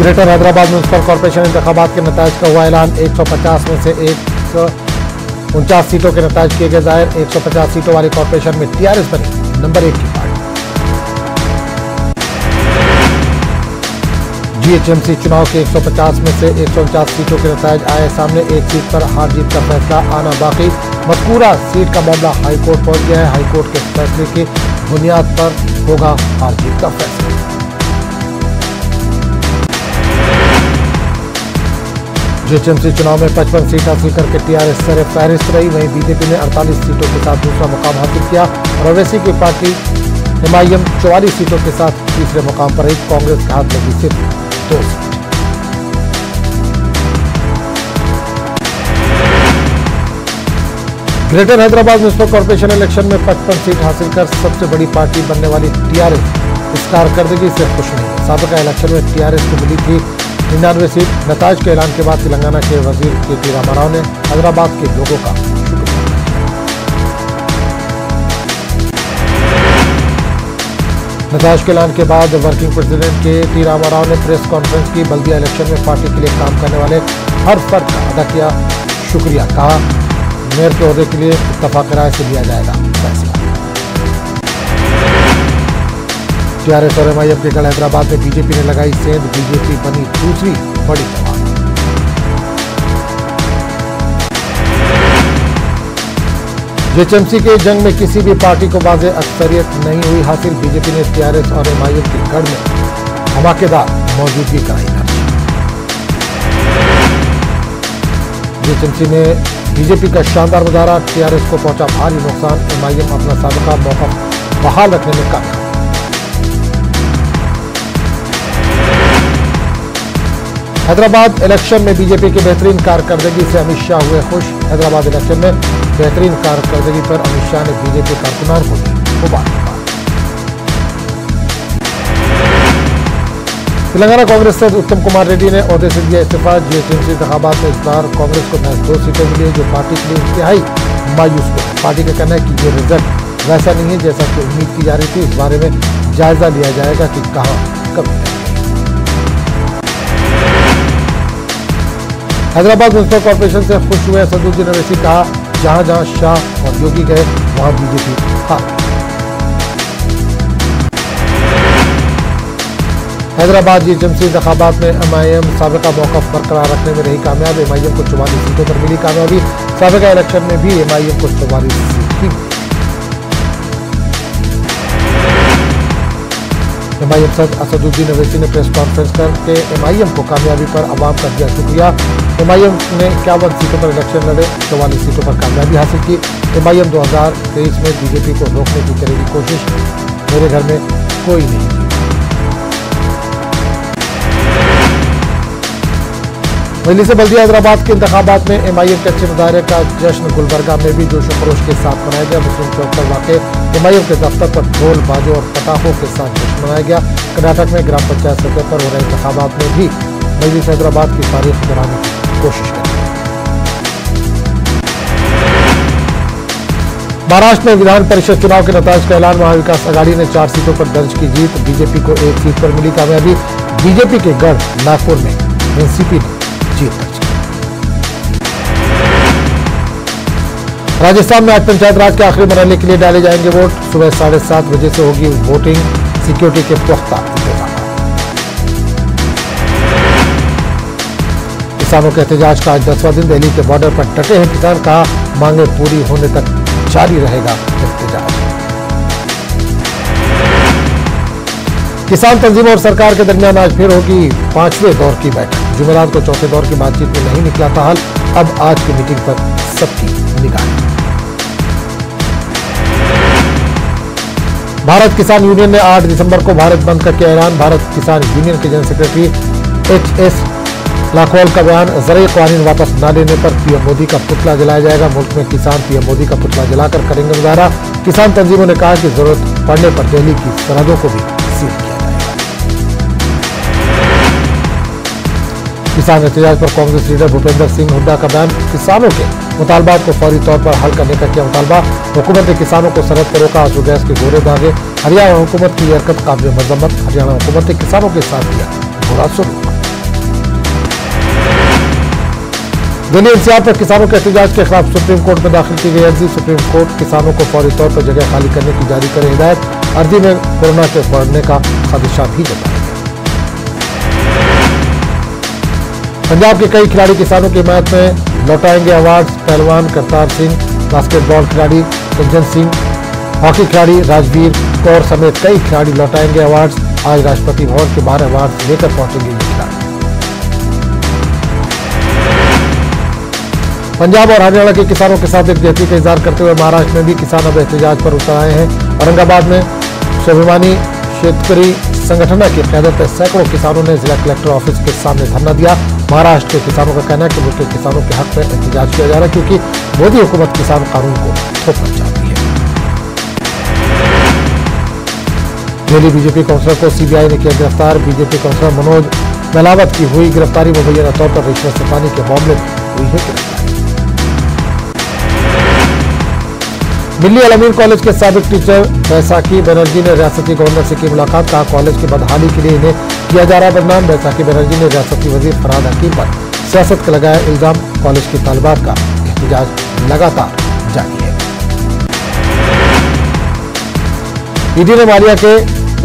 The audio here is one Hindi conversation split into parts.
ग्रेटर हैदराबाद म्युनिसिपल कॉर्पोरेशन इंतखाबात के नतायज का हुआ ऐलान। 150 में से 149 सीटों के नतायज किए गए जाहिर। 150 सीटों वाली कॉर्पोरेशन में टीआरएस बनी नंबर 1 की पार्टी। जीएचएमसी चुनाव के 150 में से 149 सीटों के नतायज आए सामने। एक सीट पर हार जीत का फैसला आना बाकी। मज़कूरा सीट का मामला हाईकोर्ट पहुंच गया है। हाईकोर्ट के फैसले की बुनियाद पर होगा हार जीत का फैसला। जीएचएमसी चुनाव में 55 सीट हासिल करके टीआरएस सरे फहरिस्त रही। वहीं बीजेपी ने 48 सीटों के साथ दूसरा मुकाम हासिल किया और ओवैसी की पार्टी एमआईएम 44 सीटों के साथ तीसरे मुकाम पर रही। कांग्रेस के हाथ लगी सिर्फ 2 seat. Greater Hyderabad municipal corporation election में 55 सीट हासिल कर सबसे बड़ी पार्टी बनने वाली टीआरएस इस कारकर्दगी से खुश नहीं है। साबिका इलेक्शन में टीआरएस को मिली थी 99 सीट। नतायज के ऐलान के बाद तेलंगाना के वजीर के रामाराव ने हैदराबाद के लोगों का शुक्रिया। नतायज के ऐलान के बाद वर्किंग प्रेसिडेंट के रामाराव ने प्रेस कॉन्फ्रेंस की। बल्दिया इलेक्शन में पार्टी के लिए काम करने वाले हर फर्द का अदा किया शुक्रिया। कहा मेयर के ओहदे के लिए इत्तफाक राय से लिया जाएगा फैसला। टीआरएस और एमआईएम के कल हैदराबाद में बीजेपी ने लगाई सेंध। बीजेपी बनी दूसरी बड़ी जमात। जीएचएमसी के जंग में किसी भी पार्टी को वाज़े अक्सरियत नहीं हुई हासिल। बीजेपी ने टीआरएस और एमआईएम के गढ़ में धमाकेदार मौजूदगी कराई दर्ज। जीएचएमसी ने बीजेपी का शानदार मुजाहरा। टीआरएस को पहुंचा भारी नुकसान। एमआईएम अपना साबिका मौका बहाल रखने में कामयाब। हैदराबाद इलेक्शन में बीजेपी की बेहतरीन कारकर्दगी से अमित शाह हुए खुश। हैदराबाद इलेक्शन में बेहतरीन कारकर्दगी पर अमित शाह ने बीजेपी कारकुनान को दी मुबारकबाद। तेलंगाना कांग्रेस से उत्तम कुमार रेड्डी ने ओहदे से दिया इस्तीफा। जीएचएमसी इंतखाबात में इस बार कांग्रेस को महज 2 सीटें मिली है जो पार्टी के लिए इंतहाई मायूस को। पार्टी का कहना है कि ये रिजल्ट वैसा नहीं है जैसा कि उम्मीद की जा रही थी। इस बारे में जायजा लिया जाएगा कि कहां कब। हैदराबाद म्युनिसिपल कॉर्पोरेशन से खुश हुए असदुद्दीन ओवैसी। कहा जहां जहां शाह और योगी गए वहां बीजेपी हार। हैदराबाद जीएचएमसी इंतखाबात में एमआईएम साबिका मौक़िफ़ बरकरार रखने में रही कामयाब। एमआईएम को 44 सीटों पर मिली कामयाबी। साबिका इलेक्शन में भी एमआईएम को 44 सीट ही मिली। एमआईएम सदर असदुद्दीन ओवैसी ने प्रेस कॉन्फ्रेंस करके एमआईएम को कामयाबी पर अवाम का दिया शुक्रिया। एमआईएम ने 51 सीटों पर इलेक्शन लड़े, 44 सीटों पर कामयाबी हासिल की। एमआईएम 2023 में बीजेपी को रोकने की करेगी कोशिश। मेरे घर में कोई नहीं। मजलिस बल्दिया हैदराबाद के इंतखाबात में एमआईएम के अच्छे मुजाहरे का जश्न गुलबर्गा में भी जोश खरोश के साथ मनाया गया। मुस्लिम चौक पर वाक़े एमआईएम के दफ्तर पर ढोल बाजों और पटाखों के साथ जश्न मनाया गया। कर्नाटक में ग्राम पंचायत सतह पर हो रहे इंतखाबात में भी मजलिस हैदराबाद की तारीख दोहराने की कोशिश करें। महाराष्ट्र में विधान परिषद चुनाव के नतायज का ऐलान। महाविकास आघाड़ी ने 4 सीटों पर दर्ज की जीत। बीजेपी को 1 सीट पर मिली कामयाबी। बीजेपी के गढ़ नागपुर में एनसीपी ने जीत दर्ज की। राजस्थान में आज पंचायत राज के आखिरी मरहले के लिए डाले जाएंगे वोट। सुबह 7:30 बजे से होगी वोटिंग। सिक्योरिटी के पुख्ता इंतजाम। किसानों के एहतजाज का आज 10वां दिन। दिल्ली के बॉर्डर पर डटे हैं किसान। कहा मांगे पूरी होने तक जारी रहेगा एहतजाज। किसान तंजीमों और सरकार के दरमियान आज फिर होगी 5वें दौर की बैठक। जुमेरात को 4थे दौर की बातचीत में नहीं निकला था हल। अब आज की मीटिंग पर सबकी निगाह। भारत किसान यूनियन ने 8 दिसंबर को भारत बंद का किया ऐलान। भारत किसान यूनियन के जनरल सेक्रेटरी एचएस लाखवाल का बयान। ज़रूरी कानून वापस न लेने पर पीएम मोदी का पुतला जलाया जाएगा। मुल्क में किसान पीएम मोदी का पुतला जलाकर करेंगे मुजाहरा। किसान तंजीमों ने कहा कि जरूरत पड़ने पर दिल्ली की सरहदों को भी सील किया जाएगा। किसान एहतजाज पर कांग्रेस लीडर भूपेंद्र सिंह हुड्डा का बयान। किसानों के मुतालबात को फौरी तौर पर हल करने का किया मुतालबा। हुकूमत ने किसानों को सरहद पर रोका। आंसू गैस के गोरे दागे। हरियाणा हुकूमत की हरकत काबिल मजम्मत। हरियाणा हुकूमत ने किसानों के साथ किया बुरा सलूक। दिल्ली एनसीआर पर किसानों के एहतजाज के खिलाफ सुप्रीम कोर्ट में दाखिल की गई अर्जी। सुप्रीम कोर्ट किसानों को फौरी तौर पर जगह खाली करने की जारी करे हिदायत। अर्जी में कोरोना के बढ़ने का खदशा भी जताया गया। पंजाब के कई खिलाड़ी किसानों की हिमायत में लौटाएंगे अवार्ड। पहलवान करतार सिंह, बास्केटबॉल खिलाड़ी संजन सिंह, हॉकी खिलाड़ी राजवीर कौर समेत कई खिलाड़ी लौटाएंगे अवार्ड। आज राष्ट्रपति भवन के बाहर अवार्ड लेकर पहुंचेंगे ये खिलाड़ी। पंजाब और हरियाणा के किसानों के साथ एकजुटता का इजहार करते हुए महाराष्ट्र में भी किसान अब एहतजाज पर उतर आए हैं। औरंगाबाद में स्वाभिमानी शेतकरी संगठन की क़यादत में सैकड़ों किसानों ने जिला कलेक्टर ऑफिस के सामने धरना दिया। महाराष्ट्र के किसानों का कहना है कि मुल्क के किसानों के हक में एहतजाज किया जा रहा है क्योंकि मोदी हुकूमत किसान कानून को थोपना चाहती है। दिल्ली बीजेपी काउंसलर को सीबीआई ने किया गिरफ्तार। बीजेपी काउंसलर मनोज मेलावत की हुई गिरफ्तारी। मुबैना तौर पर रिश्वत सताने के मामले में हुई है गिरफ्तारी। दिल्ली अल-अमीन कॉलेज के साबिक टीचर बैसाखी बनर्जी ने रियासती गवर्नर से की मुलाकात। कहा कॉलेज की बदहाली के लिए इन्हें किया जा रहा बदनाम। बैसाखी बनर्जी ने रियासती वजीर फरहाद हकीम पर सियासत का लगाया इल्जाम। कॉलेज की तालिबात का एहतजाज लगातार जारी है। ईडी ने मालिया के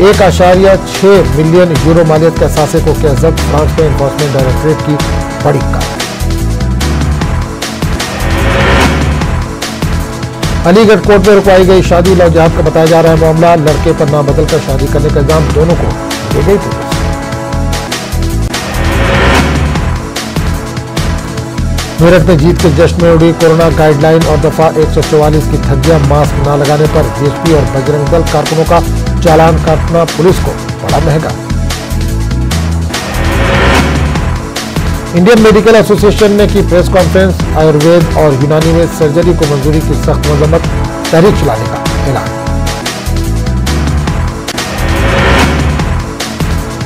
1.6 मिलियन यूरो मालियत के असासे को किया जब्त। फ्रांस में एनफोर्समेंट डायरेक्टरेट की बड़ी कार्रवाई। अलीगढ़ कोर्ट में रुकवाई गई शादी। लव जिहाद का बताया जा रहा है मामला। लड़के पर नाम बदलकर शादी करने का इल्जाम दोनों को दे गई पुलिस। मेरठ में जीत के जश्न में उड़ी कोरोना गाइडलाइन और दफा 144 की धज्जियां। मास्क न लगाने पर बीएसपी और बजरंग दल कारकुनों का चालान काटना पुलिस को बड़ा महंगा। इंडियन मेडिकल एसोसिएशन ने की प्रेस कॉन्फ्रेंस। आयुर्वेद और यूनानी में सर्जरी को मंजूरी की सख्त मजम्मत। तहरीक चलाने का ऐलान।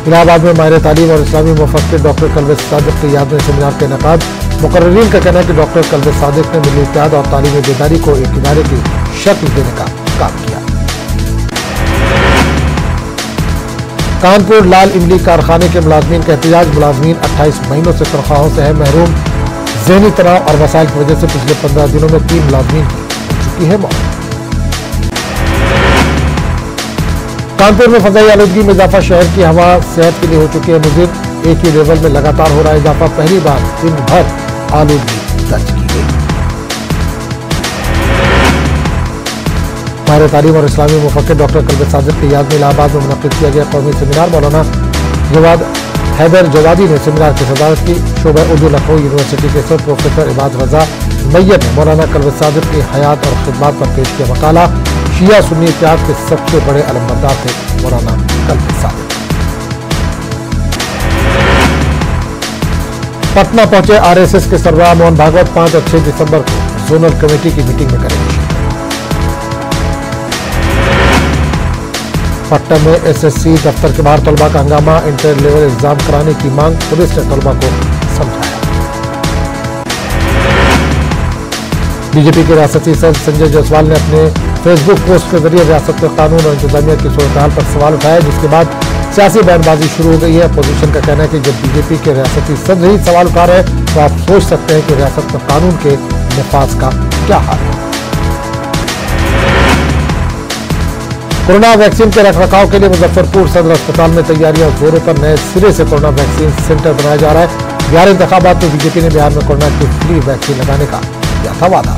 इलाहाबाद में माहिर तालीम और इस्लामी मुफक्किर डॉक्टर कल्बे सादिक की याद में सेमिनार का इनेकाद। मुकर्रिरीन का कहना है कि डॉक्टर कल्बे सादिक ने मिली इत्तेहाद और तालीमी बेदारी को एक इदारे की शक्ल देने का काम किया। कानपुर लाल इमली कारखाने के मुलाजमीन का एहतजाज। मुलाजमीन 28 महीनों से तनख्वाहों से है महरूम। ज़हनी तनाव और वसाइल की वजह से पिछले 15 दिनों में 3 मुलाजमीन की हो चुकी है मौत। कानपुर में फजाई आलूदगी में इजाफा। शहर की हवा सेहत के लिए हो चुकी है मुज़िर। एक ही लेवल में लगातार हो रहा है इजाफा। पहली बार दिन भर आलूदगी दर्ज की गई। माहिर तालीम और इस्लामी मुफक्किर डॉक्टर कल्बे सादिक की याद में इलाहाबाद में मुनक्किद किया गया कौमी सेमिनार। मौलाना जवाद हैदर जवादी ने सेमिनार की सदारत की। शोबा उर्दू लखनऊ यूनिवर्सिटी के सर प्रोफेसर इबाद रजा मैय्यद ने मौलाना कल्बे सादिक की हयात और खिदमात पर पेश किया मकाला। शिया सुन्नी इत्तेहाद के सबसे बड़े अलमबरदार थे मौलाना कल्बे सादिक। पटना पहुंचे आरएसएस के सरबराह मोहन भागवत। 5 और 6 दिसंबर को जोनल कमेटी की मीटिंग में करेंगे। पटना में एसएससी दफ्तर के बाहर तलबा का हंगामा। इंटर लेवल एग्जाम कराने की मांग। पुलिस ने तलबा को समझाया। बीजेपी के रियासती सदर संजय जायसवाल ने अपने फेसबुक पोस्ट के जरिए रियासत में कानून और इंतजामिया की सूरत-ए-हाल पर सवाल उठाया, जिसके बाद सियासी बयानबाजी शुरू हो गई है। अपोजिशन का कहना है कि जब बीजेपी के रियासती सदर ही सवाल उठा रहे हैं तो आप सोच सकते हैं कि रियासत में कानून के नफाज का क्या हाल है। कोरोना वैक्सीन के रखरखाव के लिए मुजफ्फरपुर सदर अस्पताल में तैयारियां जोरों पर। नए सिरे से कोरोना वैक्सीन सेंटर बनाया जा रहा है। बिहार इंतखाबात में बीजेपी ने बिहार में कोरोना की फ्री वैक्सीन लगाने का किया था वादा।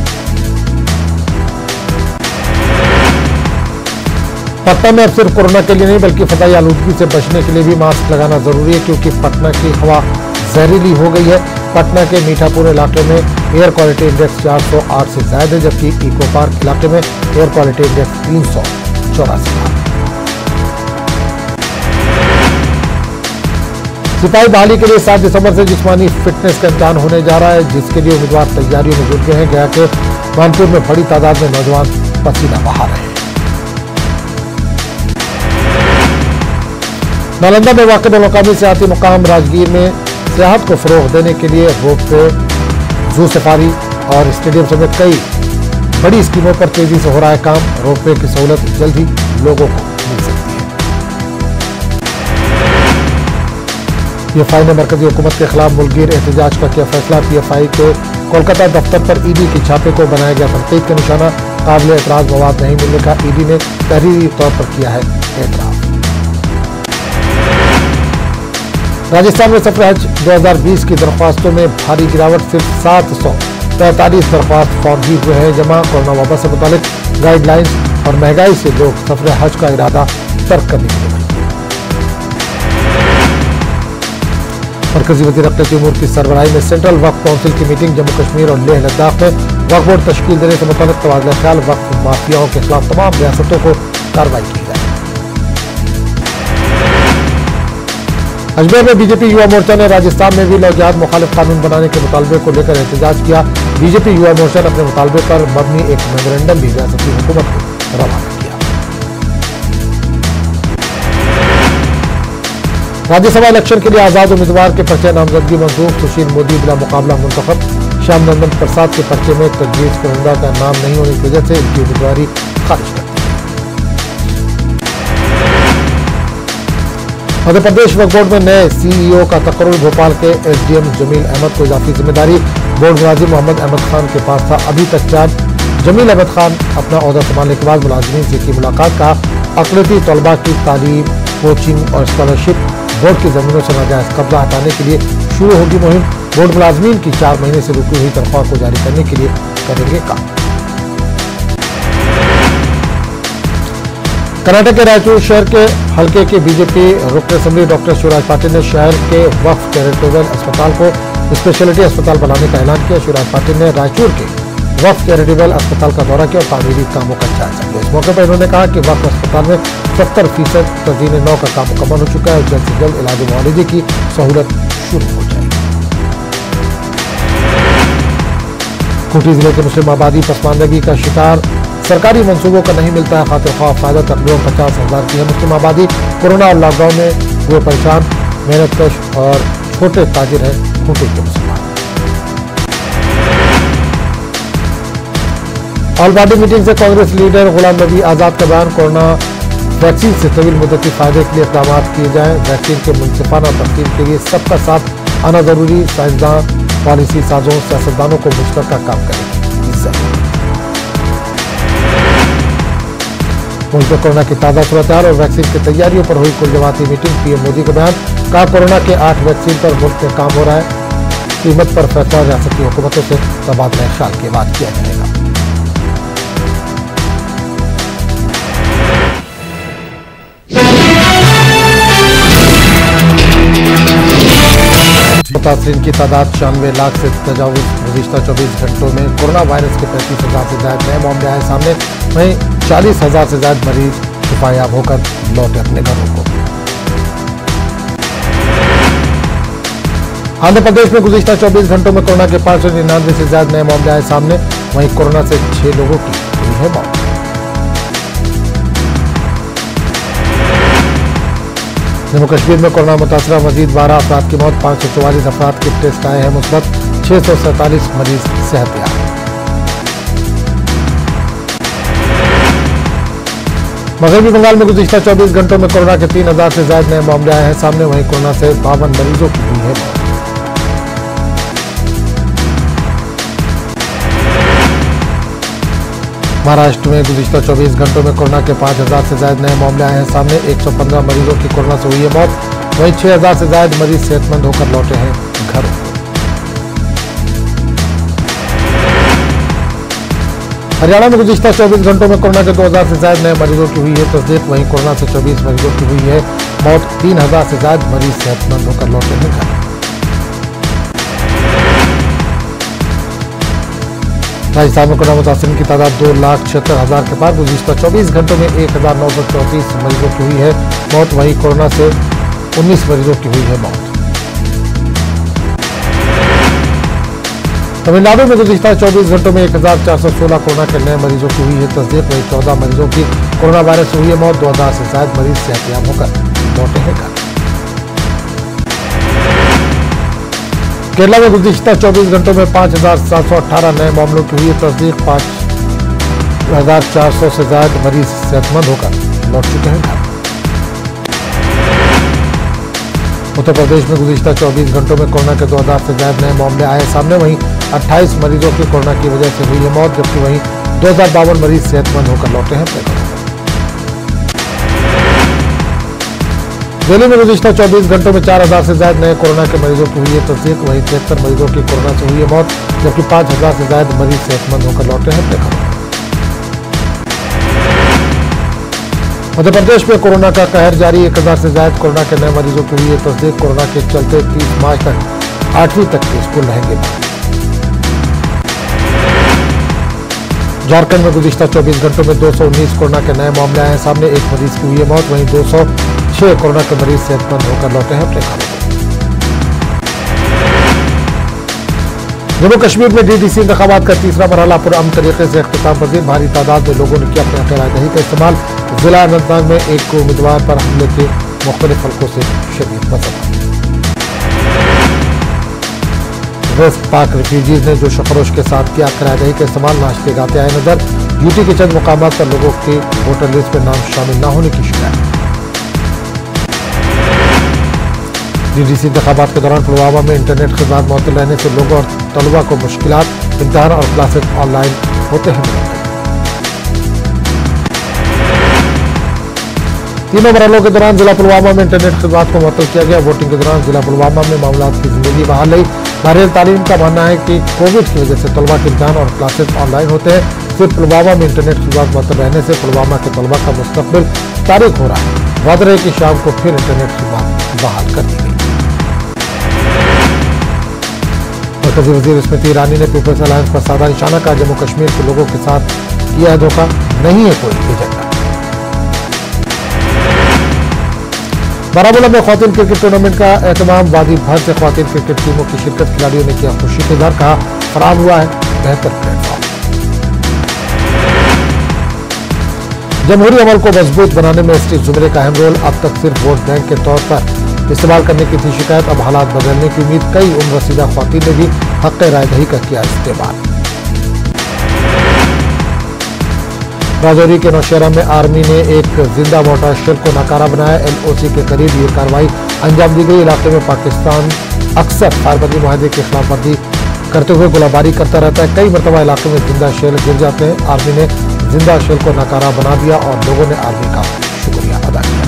पटना में अब सिर्फ कोरोना के लिए नहीं बल्कि फजाई आलूदगी से बचने के लिए भी मास्क लगाना जरूरी है, क्योंकि पटना की हवा जहरीली हो गई है। पटना के मीठापुर इलाके में एयर क्वालिटी इंडेक्स 408 से ज्यादा है, जबकि इको पार्क इलाके में एयर क्वालिटी इंडेक्स 384 था। सिपाही बहाली के लिए 7 दिसंबर से जिस्मानी फिटनेस का इम्तिहान होने जा रहा है, जिसके लिए उम्मीदवार तैयारियों में जुट गए हैं। गया के कानपुर में बड़ी तादाद में नौजवान पसीना बहा रहे हैं। नालंदा में वाक़ मकामी सियाहती मुकाम राजगीर में सियाहत को फरोग देने के लिए रोप वे, जू सफारी और स्टेडियम समेत कई बड़ी स्कीमों पर तेजी से हो रहा है काम। रोप वे की सहूलत जल्द ही लोगों को मिल सकती है। PFI ने मरकजी हुकूमत के खिलाफ मुल्कगीर एहतजाज का किया फैसला। PFI के कोलकाता दफ्तर पर ED के छापे को बनाया गया तनकीद का निशाना। काबिल एतराज मवाद नहीं मिलने का ED ने तहरीरी तौर पर किया है एतराज। राजस्थान में सफर हज 2020 की दरख्वास्तों में भारी गिरावट, सिर्फ 743 दरख्वास्त फॉर्म ही हुए हैं जमा। कोरोना वाबा से मुतालिक गाइडलाइंस और महंगाई से लोग सफर हज का इरादा तर्क करने के लिए। मरकजी वज़ीर अक़लियती उमूर की सरबराही में सेंट्रल वक्फ काउंसिल की मीटिंग। जम्मू कश्मीर और लेह लद्दाख में वक्फ बोर्ड तश्कील देने से मुताल्लिक़ तबादला ख्याल। वक्फ माफियाओं के खिलाफ तमाम रियासतों को कार्रवाई की जाए। अजमेर में बीजेपी युवा मोर्चा ने राजस्थान में भी लौहजहाद मुखालिफ कानून बनाने के मुतालबे को लेकर एहतजाज किया। बीजेपी युवा मोर्चा ने अपने मुतालबे पर मबनी एक मेमोरेंडम भी रियासती हुकूमत को रवाना किया। राज्यसभा इलेक्शन के लिए आजाद उम्मीदवार के पर्चे नामजदगी मंसूख। सुशील मोदी बिला मुकाबला मुंतखब। श्याम नंदन प्रसाद के पर्चे में तजवीज़ कुनंदा का नाम नहीं होने की वजह से इनकी उम्मीदवारी खारिज कर दी। मध्य प्रदेश वक्फ बोर्ड में नए CEO का तकर्रुर। भोपाल के SDM जमील अहमद को इजाफी जिम्मेदारी। बोर्ड मुलाजिम मोहम्मद अहमद खान के पास था अभी तक चार्ज। जमील अहमद खान अपना ओहदा संभालने के बाद मुलाजिमीन से की मुलाकात का। अक़लियती तलबा की तालीम, कोचिंग और स्कॉलरशिप, बोर्ड की जमीनों से नाजायज कब्जा हटाने के लिए शुरू होगी मुहिम। बोर्ड मुलाजमीन की 4 महीने से रुकी हुई तनख्वाह को जारी करने के लिए करेंगे काम। कर्नाटक के रायचूर शहर के हल्के के बीजेपी रुकन असेंबली डॉक्टर शिवराज पाटिल ने शहर के वक्फ चैरिटेबल अस्पताल को स्पेशलिटी अस्पताल बनाने का ऐलान किया। शिवराज पाटिल ने रायचूर के वक्फ चैरिटेबल अस्पताल का दौरा किया और तामीरी कामों का जायजा लिया। इस मौके पर उन्होंने कहा कि वक्फ अस्पताल में 70% तज़ीन नौ का काम मुकम्मल हो चुका है और जल्द से जल्द इलाज मुआवजे की सहूलत शुरू हो जाएगी। खूंटी जिले के मुस्लिम आबादी पसमानदगी का शिकार। सरकारी मंसूबों का नहीं मिलता है खातिर ख्वाह फायदा। तकरीबन 50,000 की है मुस्लिम आबादी। कोरोना और लॉकडाउन में हुए परेशान, मेहनतकश और छोटे ताजिर हैं खूंटी के मुसलमान। ऑल पार्टी मीटिंग से कांग्रेस लीडर गुलाम नबी आजाद का बयान। कोरोना वैक्सीन से तवील मुद्दती फायदे के लिए इक़दाम किए जाएं। वैक्सीन के मुनसिफाना तकसीम के लिए सबका साथ आना जरूरी। साइंसदान, पॉलिसी साजों, सियासतदानों को मुश्तरका काम करेगी जरूरी। मुल्क में कोरोना की ताज़ा सूरत-ए-हाल और वैक्सीन की तैयारियों पर हुई कुल जमाती मीटिंग। PM मोदी का बयान। कहा कोरोना के 8 वैक्सीन पर मुल्क में काम हो रहा है। कीमत पर फैसला रियासती हुकूमतों से तबादला ख्याल के बाद किया जाएगा। मुतासरीन की तादाद 96 लाख से तजावुज़। गुज़िश्ता 24 घंटों में कोरोना वायरस के 35,000 से ज्यादा नए मामले आए सामने। वहीं 40,000 से ज्यादा मरीज शिफायाब होकर लौटे अपने घरों को। आंध्र प्रदेश में गुज़िश्ता 24 घंटों में कोरोना के 599 से ज्यादा नए मामले आए सामने। वहीं कोरोना से 6 लोगों की हुई है मौत। जम्मू कश्मीर में कोरोना मुतासरा मजीद 12 अफराद की मौत। 544 अफराद के टेस्ट आए हैं मुस्बत। 647 मरीज सेहतयाब। मगरबी बंगाल में गुज़िश्ता 24 घंटों में कोरोना के 3,000 से ज्यादा नए मामले आए हैं सामने। वहीं कोरोना से 52 मरीजों की हुई है मौत। महाराष्ट्र में गुज़िश्ता 24 घंटों में कोरोना के 5,000 से ज्यादा नए मामले आए हैं सामने। 115 मरीजों की कोरोना से हुई है मौत। वहीं 6,000 से ज्यादा मरीज सेहतमंद होकर लौटे हैं घरों को। हरियाणा में गुज़िश्ता 24 घंटों में कोरोना के 2,000 से ज्यादा नए मरीजों की हुई है तस्दीक। वहीं कोरोना से 24 मरीजों की हुई है मौत। 3,000 से ज्यादा मरीज सेहतमंद होकर लौटे हैं घर। राजस्थान में कोरोना मुतासरीन की तादाद 2,76,000 के पार। गुज़िश्ता 24 घंटों में 1,934 मरीजों की हुई है मौत। वहीं कोरोना से 19 मरीजों की हुई है मौत। तमिलनाडु में गुज़िश्ता 24 घंटों में 1,416 कोरोना के नए मरीजों की हुई है तस्दीक। वहीं 14 मरीजों की कोरोना वायरस से हुई है मौत। 2,000 से ज्यादा मरीज सेहतयाब होकर लौटे हैं घर। केरला में गुज़िश्ता 24 घंटों में 5,718 नए मामलों की हुई है तस्दीक। 5,400 से ज्यादा मरीज सेहतमंद होकर लौट चुके हैं घर। उत्तर प्रदेश में गुज़िश्ता 24 घंटों में कोरोना के 2000 से ज्यादा नए मामले आए सामने। वहीं 28 मरीजों की कोरोना की वजह से हुई है मौत, जबकि वहीं 2052 मरीज सेहतमंद होकर लौटे हैं। दिल्ली में गुज़िश्ता 24 घंटों में 4000 से ज्यादा नए कोरोना के मरीजों की हुई है तस्दीक। वहीं 73 मरीजों की कोरोना से हुई है मौत, जबकि 5000 से ज्यादा मरीज सेहतमंद होकर लौटे हैं। मध्य प्रदेश में कोरोना का कहर जारी। 1000 से ज्यादा कोरोना के नए मरीजों की हुई है तस्दीक। कोरोना के चलते 30 मार्च तक 8वीं तक के स्कूल रहेंगे। झारखंड में गुज़िश्ता 24 घंटों में 219 कोरोना के नए मामले आए सामने। एक मरीज की हुई है मौत, वहीं 206 कोरोना के मरीज सेहतमंद होकर लौटे हैं अपने घरों। जम्मू कश्मीर में डीडीसी इंतखाबात का तीसरा मरहला पुरअमन तरीके से इख्तिताम पजीर। भारी तादाद में लोगों ने किया अपने हक राय दही का इस्तेमाल। जिला अनंतनाग में एक उम्मीदवार पर हमले के मुख्तलिफ हल्कों से शदीद मसला। वेस्ट पाक रिफ्यूजीज ने जोश खरोश के साथ किया किराया दही का इस्तेमाल। नाचते गाते आए नजर। यूटी के चंद मुकामात पर लोगों के वोटर लिस्ट में नाम शामिल न होने की शिकायत। डीडीसी इंतखाबात के दौरान पुलवामा में इंटरनेट खिदमत मुअत्तल रहने से लोगों और तलबा को मुश्किलात। इम्तिहान और क्लासेस ऑनलाइन होते हैं। तीनों मरहलों के दौरान जिला पुलवामा में इंटरनेट खिदमत को मुअत्तल किया गया। वोटिंग के दौरान जिला पुलवामा में मामलात की जिंदगी बहाल रही। माहिर तालीम का मानना है कि कोविड की वजह से तलबा के इम्तिहान और क्लासेस ऑनलाइन होते हैं। सिर्फ पुलवामा में इंटरनेट खिदमत मुअत्तल रहने से पुलवामा के तलबा का मुस्तकबिल तारीख हो रहा है। वादे है कि शाम को फिर इंटरनेट खिदमत बहाल कर दी गई। मरकजी वजीर स्मृति ईरानी ने पीपल्स अलायंस पर साधा निशाना कहा। जम्मू कश्मीर के लोगों के साथ किया है धोखा, नहीं है कोई एजेंडा। बारामूला में ख्वातीन क्रिकेट टूर्नामेंट का एहतमाम। वादी भर से ख्वातीन क्रिकेट टीमों की शिरकत। खिलाड़ियों ने किया खुशी का इज़हार। कहा फराहम हुआ है बेहतर प्लेटफॉर्म। जमहूरी अमल को मजबूत बनाने में एसटी जुमरे का अहम रोल। अब तक सिर्फ वोट बैंक के तौर पर इस्तेमाल करने की थी शिकायत। अब हालात बदलने की उम्मीद। कई उम्र रसीदा ख्वातीन ने भी हक़ राय दही का किया इस्तेमाल। राजौरी के नौशहरा में आर्मी ने एक जिंदा मोर्टार शेल को नाकारा बनाया। एलओसी के करीब ये कार्रवाई अंजाम दी गई। इलाके में पाकिस्तान अक्सर फायरबंदी मुआहदे की खिलाफ वर्जी करते हुए गोलाबारी करता रहता है। कई मरतबा इलाके में जिंदा शेल गिर जाते हैं। आर्मी ने जिंदा शेल को नाकारा बना दिया और लोगों ने आर्मी का शुक्रिया अदा किया।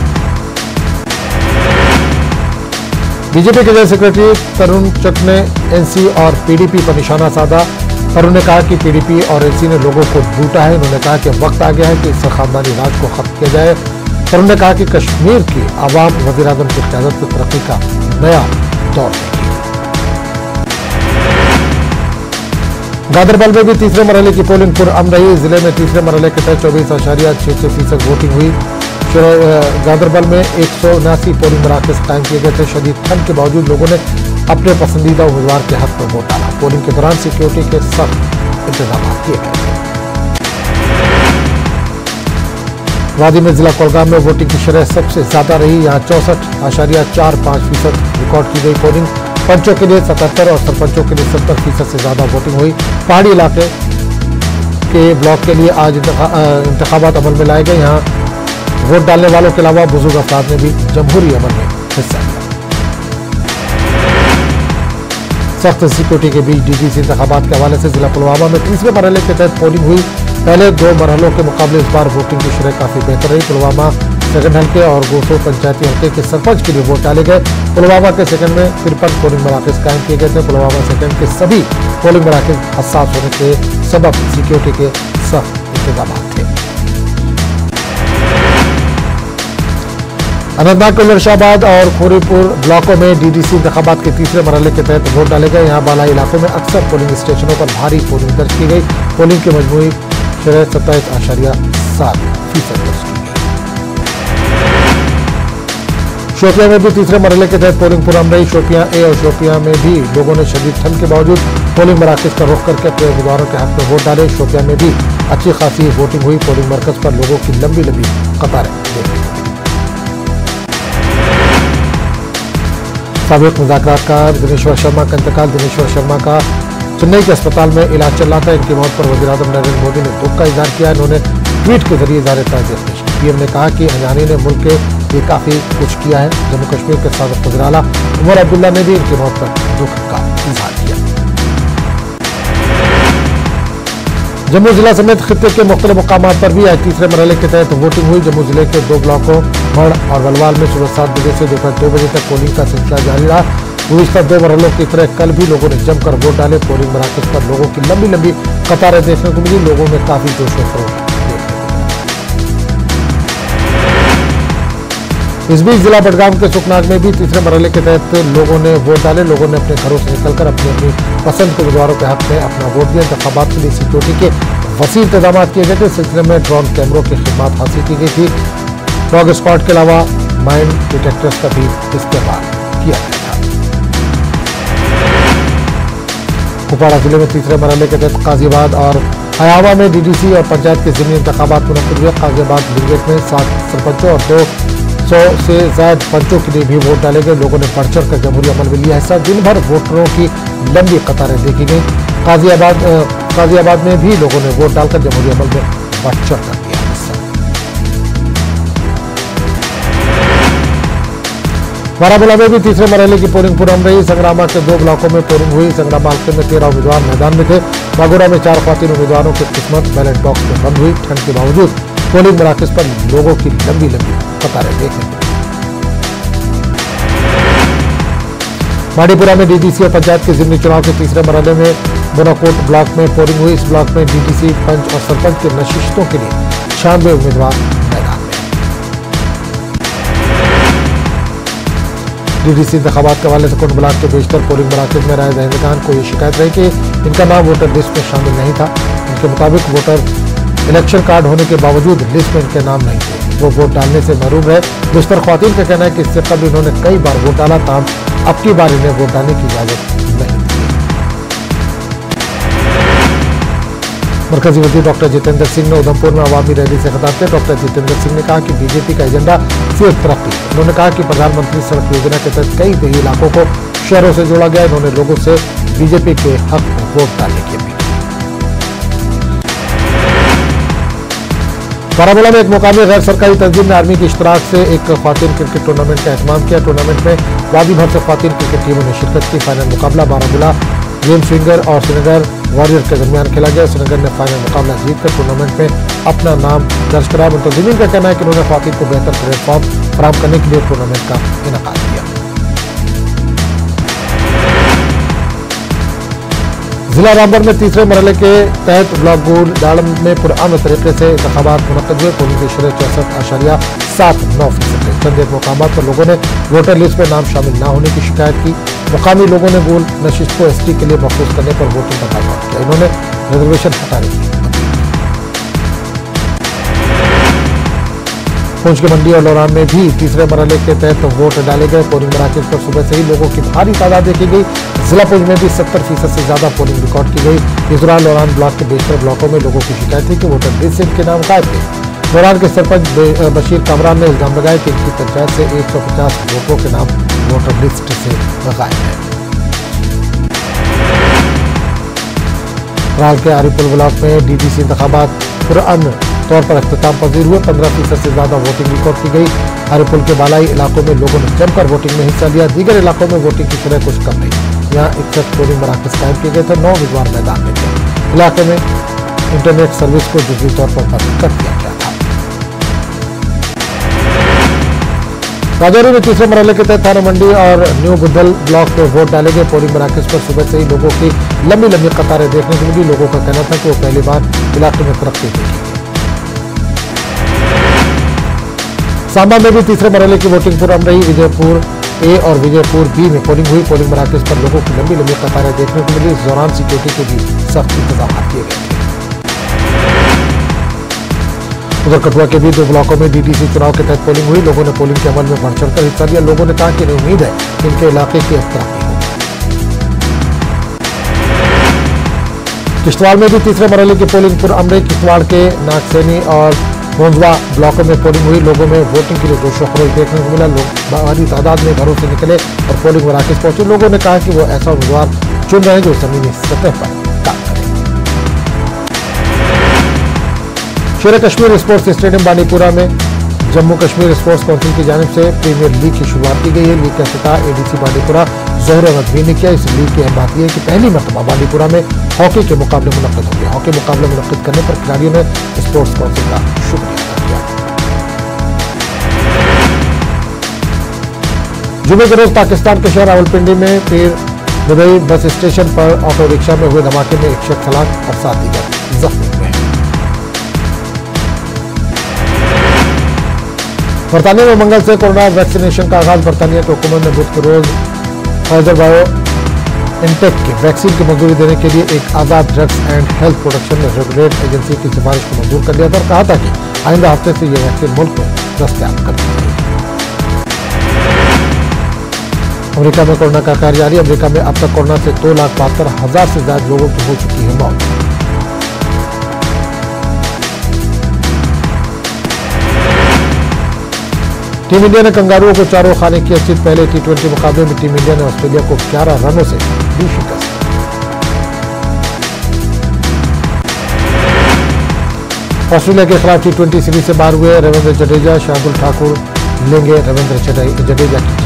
बीजेपी के जनरल सेक्रेटरी तरुण चुग ने एनसी और पीडीपी पर निशाना साधा। तरुण ने कहा कि पीडीपी और एनसी ने लोगों को लूटा है। उन्होंने कहा कि वक्त आ गया है कि इससे खानदानी राज को खत्म किया जाए। तरुण ने कहा कि कश्मीर की आवाम वज़ीर आज़म की क़यादत में तरक्की का नया दौर देगी। गादरबल में भी तीसरे मरहले की पोलिंग पुरअमन रही। जिले में तीसरे मरहले के तहत 24.66% वोटिंग हुई। गादरबल में 179 पोलिंग मराकज़ कायम किए गए थे। शदीद ठंड के बावजूद लोगों ने अपने पसंदीदा उम्मीदवार के हक में वोट डाला। पोलिंग के दौरान सिक्योरिटी के सख्त इंतजाम किए गए थे। वादी में जिला कोलगाम में वोटिंग की शरह सबसे ज्यादा रही। यहाँ 64.45% रिकॉर्ड की गई पोलिंग। पंचों के लिए 77 और सरपंचों के लिए 70% से ज्यादा वोटिंग हुई। पहाड़ी इलाके के ब्लॉक के लिए आज इंतखाबात अमल में लाए गए। यहाँ वोट डालने वालों के अलावा बुजुर्ग अफराद ने भी जमहूरी अमल में हिस्सा लिया। सख्त सिक्योरिटी के बीच डीडीसी इंतखाबात के हवाले से जिला पुलवामा में तीसरे मरहले के तहत पोलिंग हुई। पहले दो मरहलों के मुकाबले इस बार वोटिंग की शरह काफी बेहतर रही। पुलवामा सेकंड हल्के और गोसो पंचायती हल्के के सरपंच के लिए वोट डाले गए। पुलवामा के सेकंड में 53 पोलिंग मराकज़ कायम किए गए थे। पुलवामा सेकंड के सभी पोलिंग मराकज़ हसास होने के सबब सिक्योरिटी के सख्त इंतजाम थे। अनंतनाग के नरशाबाद और खोरीपुर ब्लॉकों में डीडीसी इंतखाबात के तीसरे मरहले के तहत वोट डाले गए। यहाँ बालाई इलाकों में अक्सर पोलिंग स्टेशनों पर भारी पोलिंग दर्ज की गई। पोलिंग की मजमूई शरह 27.7% दर्ज की गई। शोपियां में भी तीसरे मरहले के तहत पोलिंग पुरअमन रही। शोपियां ए और शोपियां में भी लोगों ने शदीद ठंड के बावजूद पोलिंग मराकज़ का रुख करके अपने उम्मीदवारों के हक में वोट डाले। शोपियां में भी अच्छी खासी वोटिंग हुई। पोलिंग मरकज पर लोगों की लंबी लंबी कतारें देखी। साबिक मुज़ाकरातकार दिनेश्वर शर्मा का इंतकाल। दिनेश्वर शर्मा का चेन्नई के अस्पताल में इलाज चल रहा था। इनकी मौत पर वज़ीर आज़म नरेंद्र मोदी ने दुख का इज़हार किया। इन्होंने ट्वीट के जरिए इज़हार ताज़ियत पेश की। पीएम ने कहा कि अंजानी ने मुल्क के ये काफी कुछ किया है। जम्मू कश्मीर के साबिक वज़ीर आला उमर अब्दुल्ला ने भी इनकी मौत पर दुख का इजहार किया। जम्मू जिला समेत खित्ते के मुख्तलिफ मुकामात पर भी आज तीसरे मरहले के तहत वोटिंग हुई। जम्मू जिले के 2 ब्लॉकों मढ़ और बलवाल में सुबह 7 बजे से दोपहर 2 बजे तक पोलिंग का सिलसिला जारी रहा। गुज़िश्ता 2 मरहलों की तरह कल भी लोगों ने जमकर वोट डाले। पोलिंग मराकज़ पर लोगों की लंबी लंबी कतारें देखने को मिली। लोगों में काफी जोश व खरोश देखने को मिला। इस बीच जिला बडगाम के सुखनाग में भी तीसरे मरहले के तहत लोगों ने वोट डाले। लोगों ने अपने घरों से निकलकर अपनी अपनी पसंद के उम्मीदवारों के हक में अपना वोट दिया। इंतखाबात के लिए सिक्योरिटी के वसी इंतजाम किए गए थे। इस सिलसिले में ड्रोन कैमरों की खिदमत हासिल की गई थी। डॉग स्क्वाड के अलावा माइन डिटेक्टर्स का भी इस्तेमाल किया गया था। कुपवाड़ा जिले में तीसरे मरहले के तहत गाजियाबाद और हयावा में डीडीसी और पंचायत के ज़मीनी इंतखाबात मुनक्किद हुए। गाजियाबाद ब्रिगेड में 7 सरपंचों और 200 से ज्यादा पंचों के लिए भी वोट डाले गए। लोगों ने बढ़ चढ़ कर जमहूरी अमल में लिया हिस्सा। दिन भर वोटरों की लंबी कतारें देखी गई। गाजियाबाद में भी लोगों ने वोट डालकर जमहूरी अमल में बढ़ चढ़ कर लिया हिस्सा। बारामूला में भी तीसरे मरहले की पोलिंग पुरअमन रही। संग्रामा के 2 ब्लॉकों में पोलिंग हुई। संग्रामा हल्के में 13 उम्मीदवार मैदान में थे। बागोड़ा में 4 ख्वातीन उम्मीदवारों की किस्मत बैलेट बॉक्स में बंद हुई। ठंड के बावजूद पोलिंग मराकज़ पर लोगों की लंबी लंबी कतारें देखने को। माड़ीपुरा में डीडीसी और पंचायत के ज़िमनी चुनाव के तीसरे मरहले में बोनाकोट ब्लॉक में पोलिंग हुई। इस ब्लॉक में डीडीसी, पंच और सरपंच के नशिस्तों के लिए 96 उम्मीदवार मैदान में। डीडीसी इंतखाबात के हवाले से कुंड ब्लॉक के बेशतर पोलिंग मराकज़ में राय दहिंदगान को ये शिकायत रही कि इनका नाम वोटर लिस्ट में शामिल नहीं था। इनके मुताबिक वोटर इलेक्शन कार्ड होने के बावजूद लिस्ट में इनके नाम नहीं थे। वो वोट डालने से महरूम रहे। बेशतर ख्वातीन का कहना है कि इससे कभी इन्होंने कई बार वोट डाला, ताहम अब की बार इन्हें वोट डालने की इजाजत नहीं थी। मरकजी वज़ीर डॉक्टर जितेंद्र सिंह ने उधमपुर में अवामी रैली से खिताब किया। डॉक्टर जितेंद्र सिंह ने कहा कि बीजेपी का एजेंडा सिर्फ तरक्की। उन्होंने कहा कि प्रधानमंत्री सड़क योजना के तहत कई देही इलाकों को शहरों से जोड़ा गया। इन्होंने लोगों से बीजेपी के हक में वोट डालने की अपील की। बारामूला में एक मुकामी गैर सरकारी तंजीम ने आर्मी के इश्तराक से एक ख्वातीन क्रिकेट टूर्नामेंट का एहतमाम किया। टूर्नामेंट में वादी भर से ख्वातीन क्रिकेट टीमों ने शिरकत की। फाइनल मुकाबला बारामूला गेम स्विंगर और श्रीनगर वॉरियर के दरमियान खेला गया। श्रीनगर ने फाइनल मुकाबला जीतकर टूर्नामेंट में अपना नाम दर्ज कराया। मुंतजिमीन का कहना है कि उन्होंने ख्वातीन को बेहतर प्लेटफॉर्म फराहम करने के लिए टूर्नामेंट का इनेकाद किया। जिला रामबन में तीसरे मरहले के तहत ब्लॉक गोल दाड़म में पुरअमन तरीके से इंतखाबात मुनक्किद हुए। पोलिंग की शरह 64.79% है। चंद एक मुकामात पर लोगों ने वोटर लिस्ट में नाम शामिल न होने की शिकायत की। मुकामी लोगों ने गोल नशिस्त को एसटी के लिए मखसूस करने पर वोटिंग का बायकॉट किया। इन्होंने रिजर्वेशन हटाने की पुंछ की मंडी और लोरान में भी तीसरे मरहले के तहत वोट डाले गए। पोलिंग मराकज़ पर सुबह से ही लोगों की भारी तादाद देखी गई। जिला पुंछ में भी 70% से ज्यादा पोलिंग रिकॉर्ड की गई। इस दौरान लोरान ब्लॉक के बेशतर ब्लॉकों में लोगों की शिकायत थी कि वोटर लिस्ट से इनके नाम गायब थे। लोरान के सरपंच बशीर कामरान ने इल्जाम लगाया कि इनकी पंचायत से 150 वोटरों के नाम वोटर लिस्ट से गायब है। राल के आरिपुल ब्लॉक में डीडीसी इंतखाबात पुरअमन तौर पर अख्तिताम पजीर हुए। 15% से ज्यादा वोटिंग रिकॉर्ड की गई। आरिपुल के बालाई इलाकों में लोगों ने जमकर वोटिंग में हिस्सा लिया। दीगर इलाकों में वोटिंग की शरह कुछ कम रही। यहाँ 61 पोलिंग मराकज़ कायम किए गए थे। 9 उम्मीदवार मैदान में थे। इलाके में इंटरनेट सर्विस को जुज़वी तौर पर बंद कर दिया गया था। राजौरी में तीसरे मरहले के तहत थाना मंडी और न्यू बुद्धल ब्लॉक में वोट डाले गए। पोलिंग मराकज़ पर सुबह से ही लोगों की लंबी लंबी कतारें देखने को मिली। लोगों का कहना था कि वो पहली बार इलाके में तरक्की देखेंगे। सांबा में भी तीसरे मरहले की वोटिंग पुरअमन रही। विजयपुर ए और विजयपुर बी में पोलिंग हुई। पोलिंग मराकज़ पर लोगों की लंबी लंबी कतारें देखने को मिली। इस दौरान सिक्योरिटी के भी सख्त इंतजाम किए गए थे। उधर कठुआ के भी 2 ब्लॉकों में डीडीसी चुनाव के तहत पोलिंग हुई। लोगों ने पोलिंग के अमल में बढ़ चढ़कर हिस्सा लिया। लोगों ने कहा कि इन्हें उम्मीद है कि इनके इलाके की अब तरक्की होगी। किश्तवाड़ में भी तीसरे मरहले की पोलिंग पुरअमन रही। किश्तवाड़ के नागसैनी और बोंजवा ब्लॉकों में पोलिंग हुई। लोगों में वोटिंग के लिए जोश व खरोश देखने को मिला। लोग भारी तादाद में घरों से निकले और पोलिंग मराकज़ पहुंचे। लोगों ने कहा कि वो ऐसा उम्मीदवार चुन रहे हैं जो जमीनी सतह पर काम करे। शेर कश्मीर स्पोर्ट्स स्टेडियम बानीपुरा में जम्मू कश्मीर स्पोर्ट्स काउंसिल की जानिब से प्रीमियर लीग की शुरुआत की गई है। लीग का इफ्तिताह एडीसी बांडीपुरा ज़ोहर नदवी ने किया। इस लीग की अहम बात यह है कि पहली मरतबा बांडीपुरा में हॉकी के मुकाबले मुनक्किद होंगे। हॉकी मुकाबले मुनक्किद करने पर खिलाड़ियों ने स्पोर्ट्स काउंसिल का शुक्रिया अदा किया। जुमे के रोज पाकिस्तान के शहर रावलपिंडी में पीर दुबई बस स्टेशन पर ऑटो रिक्शा में हुए धमाके में एक शख्स हलाक और 7 दीगर जख्मी हुए। बरतानिया में मंगल से कोरोना वैक्सीनेशन का आगाज। बरतानिया की हुकूमत ने बुध के रोज फाइजर बायोएनटेक के वैक्सीन की मंजूरी देने के लिए एक आजाद drugs and health production regulate agency की सिफारिश को मंजूर कर लिया था और कहा था कि आइंदा हफ्ते से यह वैक्सीन मुल्क में दस्तयाब कर दी जाएगी। अमेरिका में कोरोना का कहर जारी। अमेरिका में अब तक कोरोना से 2,72,000 से ज्यादा लोगों की हो चुकी है मौत। टीम इंडिया ने कंगारुओं को चारों खाने की अच्छी। पहले T20 मुकाबले में टीम इंडिया ने ऑस्ट्रेलिया को 11 रनों से दी शिकस्त। ऑस्ट्रेलिया के खिलाफ T20 सीरीज से बाहर हुए रविंद्र जडेजा, शार्दुल ठाकुर लेंगे रविंद्र जडेजा की